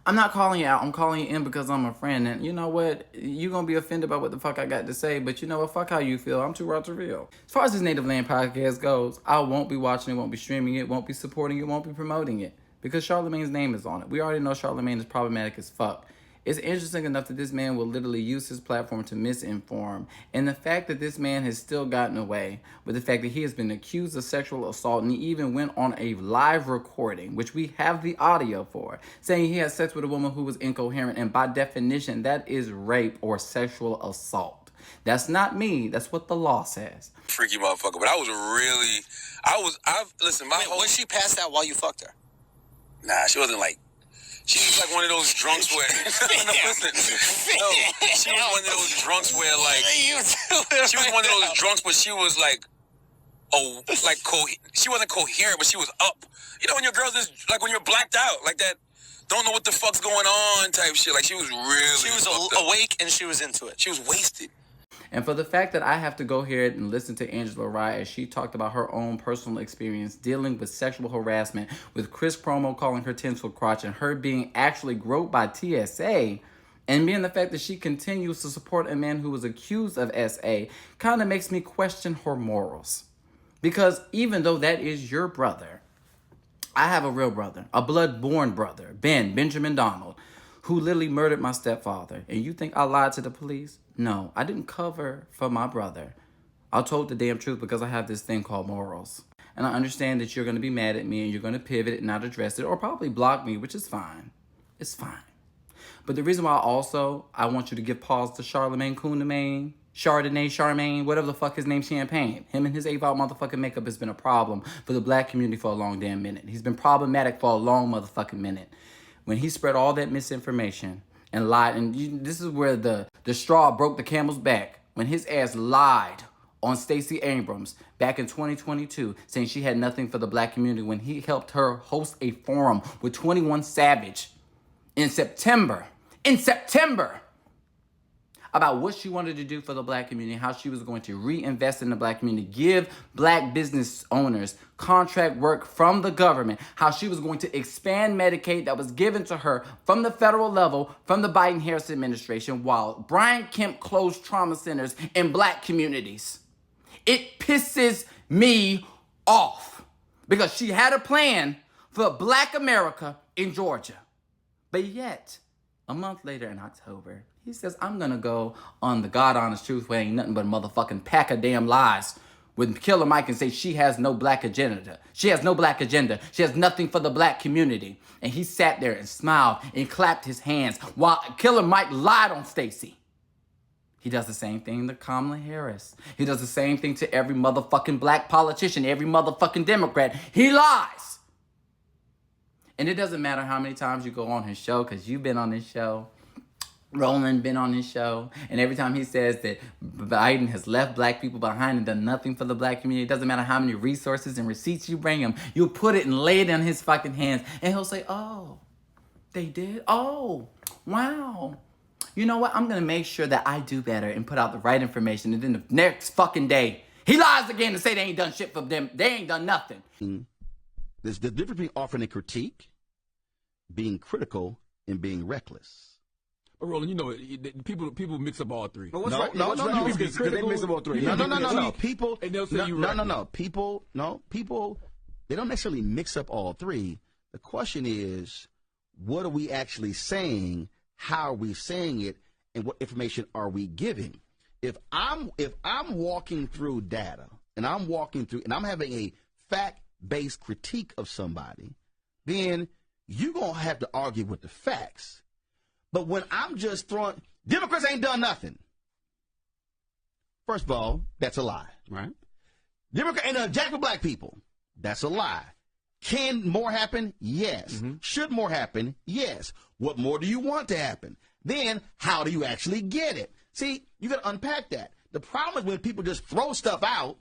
I'm not calling you out. I'm calling you in because I'm a friend. And you know what? You're going to be offended by what the fuck I got to say. But you know what? Fuck how you feel. I'm too raw to real. As far as this Native Land podcast goes, I won't be watching it, won't be streaming it, won't be supporting it, won't be promoting it. Because Charlemagne's name is on it. We already know Charlemagne is problematic as fuck. It's interesting enough that this man will literally use his platform to misinform. And the fact that this man has still gotten away with the fact that he has been accused of sexual assault, and he even went on a live recording, which we have the audio for, saying he had sex with a woman who was incoherent. And by definition, that is rape or sexual assault. That's not me. That's what the law says. Freaky motherfucker. But listen, my whole... Was she passed out while you fucked her? Nah, she wasn't like... She was like one of those drunks where... No, listen. No, she was one of those drunks where, like... She was one of those drunks where she was like... Oh, like... She wasn't coherent, but she was up. You know when your girl's just... Like when you're blacked out. Like that... Don't know what the fuck's going on type shit. Like she was really... She was awake and she was into it. She was wasted. And for the fact that I have to go here and listen to Angela Rye as she talked about her own personal experience dealing with sexual harassment, with Chris Cuomo calling her tinsel crotch and her being actually groped by TSA, and being the fact that she continues to support a man who was accused of SA, kind of makes me question her morals. Because even though that is your brother, I have a real brother, a blood-born brother, Benjamin Donald, who literally murdered my stepfather. And you think I lied to the police? No, I didn't cover for my brother. I told the damn truth because I have this thing called morals. And I understand that you're going to be mad at me and you're going to pivot and not address it or probably block me, which is fine. It's fine. But the reason why I want you to give pause to Charlemagne, Charmaine, whatever the fuck his name, Champagne. Him and his 8-volt motherfucking makeup has been a problem for the black community for a long damn minute. He's been problematic for a long motherfucking minute. When he spread all that misinformation and lied, and this is where the straw broke the camel's back, when his ass lied on Stacey Abrams back in 2022, saying she had nothing for the black community when he helped her host a forum with 21 Savage in September, about what she wanted to do for the black community, how she was going to reinvest in the black community, give black business owners contract work from the government, how she was going to expand Medicaid that was given to her from the federal level, from the Biden-Harris administration, while Brian Kemp closed trauma centers in black communities. It pisses me off because she had a plan for black America in Georgia. But yet, a month later in October, he says, I'm going to go on the God honest truth where ain't nothing but a motherfucking pack of damn lies with Killer Mike and say she has no black agenda. She has no black agenda. She has nothing for the black community. And he sat there and smiled and clapped his hands while Killer Mike lied on Stacey. He does the same thing to Kamala Harris. He does the same thing to every motherfucking black politician, every motherfucking Democrat. He lies. And it doesn't matter how many times you go on his show, because you've been on his show. Roland been on his show, and every time he says that Biden has left black people behind and done nothing for the black community, it doesn't matter how many resources and receipts you bring him, you'll put it and lay it in his fucking hands, and he'll say, oh, they did? Oh, wow. You know what? I'm going to make sure that I do better and put out the right information, and then the next fucking day, he lies again to say they ain't done shit for them. They ain't done nothing. There's the difference between offering a critique, being critical, and being reckless. But Roland, you know, people mix up all three. But no. They mix up all three. No. People, and they'll say you're right. No. People, they don't necessarily mix up all three. The question is, what are we actually saying? How are we saying it? And what information are we giving? If I'm walking through data and I'm having a fact-based critique of somebody, then you're going to have to argue with the facts. But when I'm just throwing, Democrats ain't done nothing. First of all, that's a lie. Right. Democrats ain't done jack for black people. That's a lie. Can more happen? Yes. Mm-hmm. Should more happen? Yes. What more do you want to happen? Then, how do you actually get it? See, you got to unpack that. The problem is when people just throw stuff out,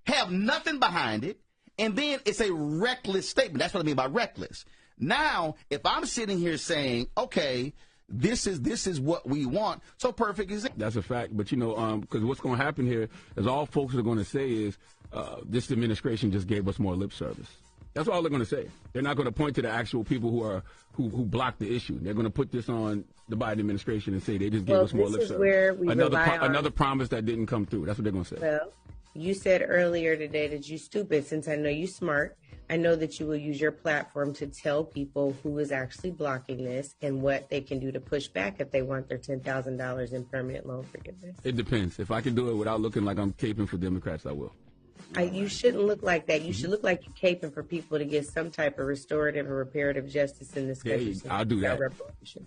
have nothing behind it, and then it's a reckless statement. That's what I mean by reckless. Now, if I'm sitting here saying, okay, this is what we want. So perfect is it. That's a fact. But, you know, because what's going to happen here is all folks are going to say is this administration just gave us more lip service. That's all they're going to say. They're not going to point to the actual people who blocked the issue. They're going to put this on the Biden administration and say they just gave us more lip service. Where we another promise that didn't come through. That's what they're going to say. Well, you said earlier today that you're stupid. Since I know you're smart, I know that you will use your platform to tell people who is actually blocking this and what they can do to push back if they want their $10,000 in permanent loan forgiveness. It depends. If I can do it without looking like I'm caping for Democrats, I will. You shouldn't look like that. You should look like you're caping for people to get some type of restorative or reparative justice in this country. I'll do that.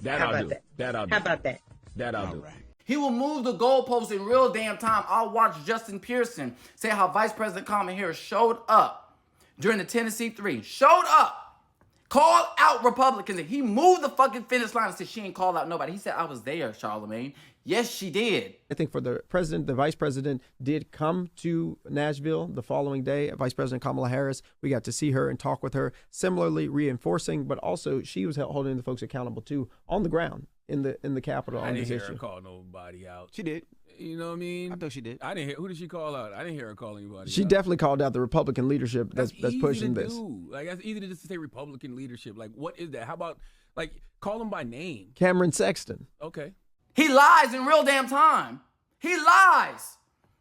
That I'll do. How about that? That I'll do. He will move the goalposts in real damn time. I'll watch Justin Pearson say how Vice President Kamala Harris showed up during the Tennessee 3. Showed up. Called out Republicans. And he moved the fucking finish line and said she ain't called out nobody. He said, I was there, Charlemagne. Yes, she did. I think for the president, the vice president did come to Nashville the following day. Vice President Kamala Harris, we got to see her and talk with her, similarly reinforcing, but also she was holding the folks accountable too on the ground in the Capitol on this issue. I didn't hear her call nobody out. She did. You know what I mean? I thought she did. I didn't hear. Who did she call out? I didn't hear her call anybody She out. definitely called out the Republican leadership that's pushing this. Like, that's easy to just say Republican leadership. Like, what is that? How about, like, call them by name? Cameron Sexton. Okay. He lies in real damn time. He lies.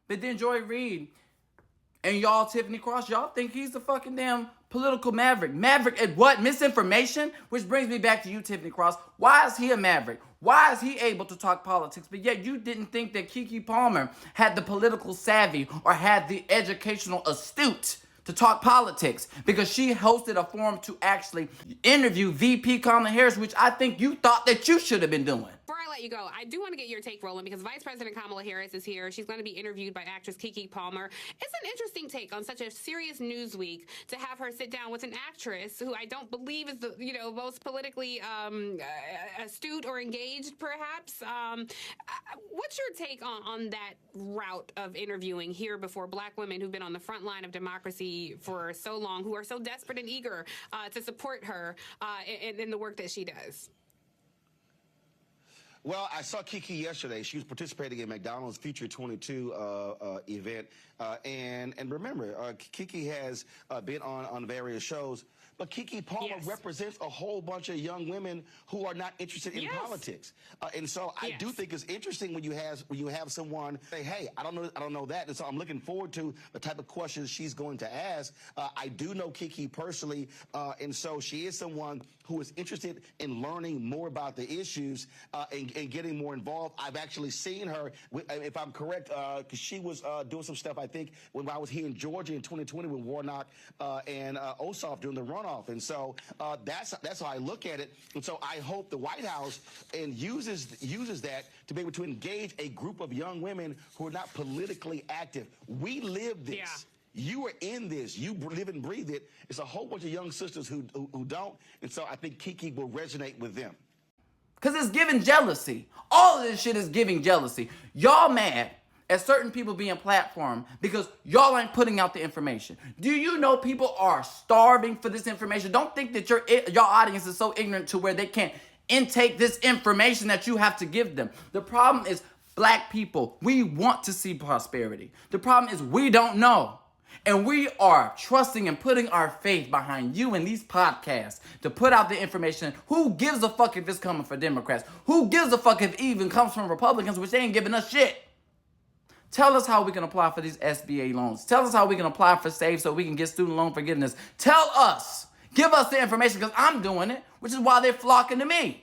But then Joy Reid and y'all, Tiffany Cross, y'all think he's the fucking damn political maverick. Maverick at what? Misinformation? Which brings me back to you, Tiffany Cross. Why is he a maverick? Why is he able to talk politics? But yet you didn't think that Keke Palmer had the political savvy or had the educational astute to talk politics, because she hosted a forum to actually interview VP Kamala Harris, which I think you thought that you should have been doing. Before I let you go, I do want to get your take, Roland, because Vice President Kamala Harris is here. She's going to be interviewed by actress Keke Palmer. It's an interesting take on such a serious news week to have her sit down with an actress who I don't believe is the most politically astute or engaged, perhaps. What's your take on that route of interviewing here before black women who've been on the front line of democracy for so long, who are so desperate and eager to support her in the work that she does? Well, I saw Keke yesterday. She was participating in McDonald's Future 22 event. And remember, Keke has been on various shows. But Keke Palmer represents a whole bunch of young women who are not interested in politics. And so I do think it's interesting when you have someone say, hey, I don't know that. And so I'm looking forward to the type of questions she's going to ask. I do know Keke personally. And so she is someone who is interested in learning more about the issues and getting more involved. I've actually seen her, if I'm correct, because she was doing some stuff, I think, when I was here in Georgia in 2020 with Warnock and Ossoff during the runoff. And so that's how I look at it. And so I hope the White House uses that to be able to engage a group of young women who are not politically active. We live this. Yeah. You are in this. You live and breathe it. It's a whole bunch of young sisters who don't. And so I think Keke will resonate with them. Because it's giving jealousy. All of this shit is giving jealousy. Y'all mad at certain people being platformed because y'all ain't putting out the information. Do you know people are starving for this information? Don't think that your audience is so ignorant to where they can't intake this information that you have to give them. The problem is black people, we want to see prosperity. The problem is we don't know. And we are trusting and putting our faith behind you and these podcasts to put out the information. Who gives a fuck if it's coming from Democrats? Who gives a fuck if it even comes from Republicans, which they ain't giving us shit? Tell us how we can apply for these SBA loans. Tell us how we can apply for SAVE so we can get student loan forgiveness. Tell us. Give us the information, because I'm doing it, which is why they're flocking to me.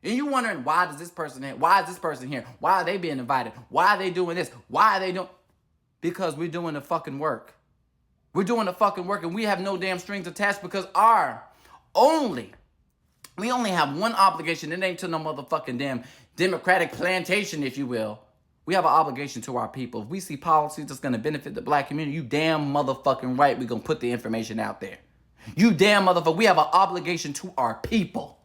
And you wondering, why is this person here? Why is this person here? Why are they being invited? Why are they doing this? Why are they doing... Because we're doing the fucking work. We're doing the fucking work, and we have no damn strings attached, because we only have one obligation. It ain't to no motherfucking damn Democratic plantation, if you will. We have an obligation to our people. If we see policies that's going to benefit the black community, you damn motherfucking right we're going to put the information out there. You damn motherfucker, we have an obligation to our people.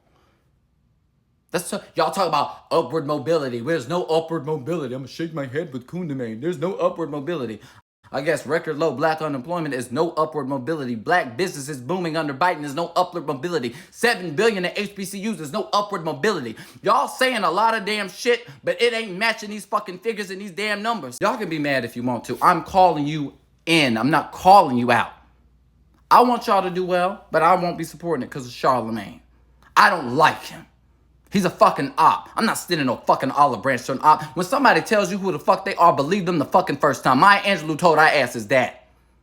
Y'all talk about upward mobility. There's no upward mobility. I'm going to shake my head with Kundamane. There's no upward mobility. I guess record low black unemployment is no upward mobility. Black businesses booming under Biden is no upward mobility. 7 billion in HBCUs is no upward mobility. Y'all saying a lot of damn shit, but it ain't matching these fucking figures and these damn numbers. Y'all can be mad if you want to. I'm calling you in. I'm not calling you out. I want y'all to do well, but I won't be supporting it because of Charlemagne. I don't like him. He's a fucking op. I'm not standing no fucking olive branch to an op. When somebody tells you who the fuck they are, believe them the fucking first time. Maya Angelou told our asses that.